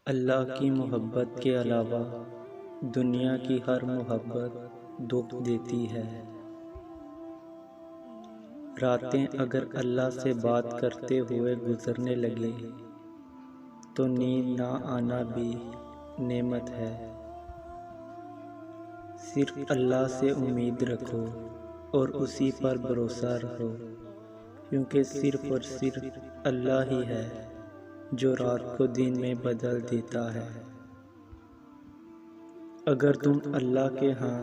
اللہ کی محبت کے علاوہ دنیا کی ہر محبت دکھ دیتی ہے۔ راتیں اگر اللہ سے بات کرتے ہوئے گزرنے لگے تو نیند نہ آنا بھی نعمت ہے۔ صرف اللہ سے امید رکھو اور اسی پر بھروسہ رکھو، کیونکہ صرف اور صرف اللہ ہی ہے جو رات کو دن میں بدل دیتا ہے۔ اگر تم اللہ کے ہاں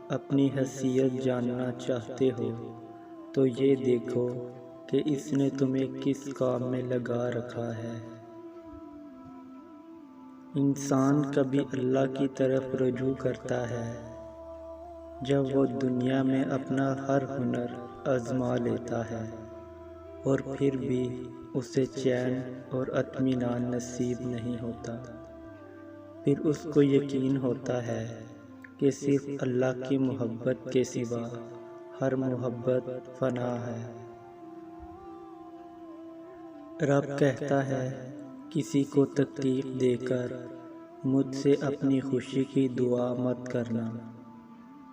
اپنی حیثیت جاننا چاہتے ہو تو یہ دیکھو کہ اس نے تمہیں کس کام میں لگا رکھا ہے۔ انسان کبھی اللہ کی طرف رجوع کرتا ہے جب وہ دنیا میں اپنا ہر ہنر آزما لیتا ہے اور پھر بھی اسے چین اور اطمینان نصیب نہیں ہوتا۔ پھر اس کو یقین ہوتا ہے کہ صرف اللہ کی محبت کے سوا ہر محبت فنا ہے۔ رب کہتا ہے کسی کو تکلیف دے کر مجھ سے اپنی خوشی کی دعا مت کرنا،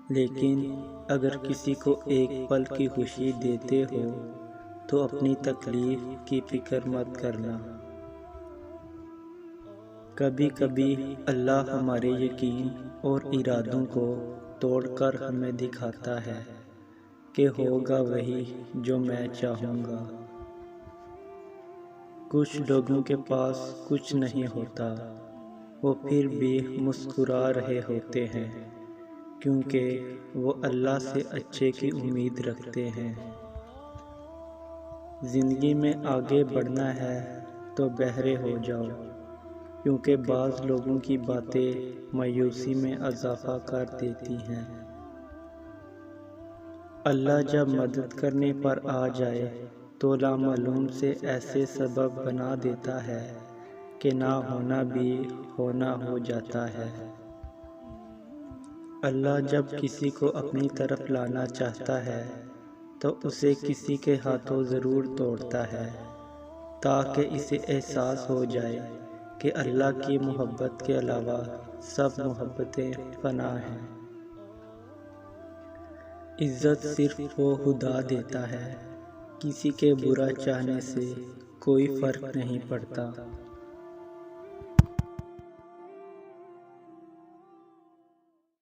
لیکن اگر کسی کو ایک پل کی خوشی دیتے ہو تو اپنی تکلیف کی فکر مت کرنا۔ کبھی کبھی اللہ ہمارے یقین اور ارادوں کو توڑ کر ہمیں دکھاتا ہے کہ ہوگا وہی جو میں چاہوں گا۔ کچھ لوگوں کے پاس کچھ نہیں ہوتا، وہ پھر بھی مسکرا رہے ہوتے ہیں کیونکہ وہ اللہ سے اچھے کی امید رکھتے ہیں۔ زندگی میں آگے بڑھنا ہے تو بہرے ہو جاؤ، کیونکہ بعض لوگوں کی باتیں مایوسی میں اضافہ کر دیتی ہیں۔ اللہ جب مدد کرنے پر آ جائے تو لامعلوم سے ایسے سبب بنا دیتا ہے کہ نہ ہونا بھی ہونا ہو جاتا ہے۔ اللہ جب کسی کو اپنی طرف لانا چاہتا ہے تو اسے کسی کے ہاتھوں ضرور توڑتا ہے تاکہ اسے احساس ہو جائے کہ اللہ کی محبت کے علاوہ سب محبتیں فنا ہیں۔ عزت صرف وہ خدا دیتا ہے، کسی کے برا چاہنے سے کوئی فرق نہیں پڑتا۔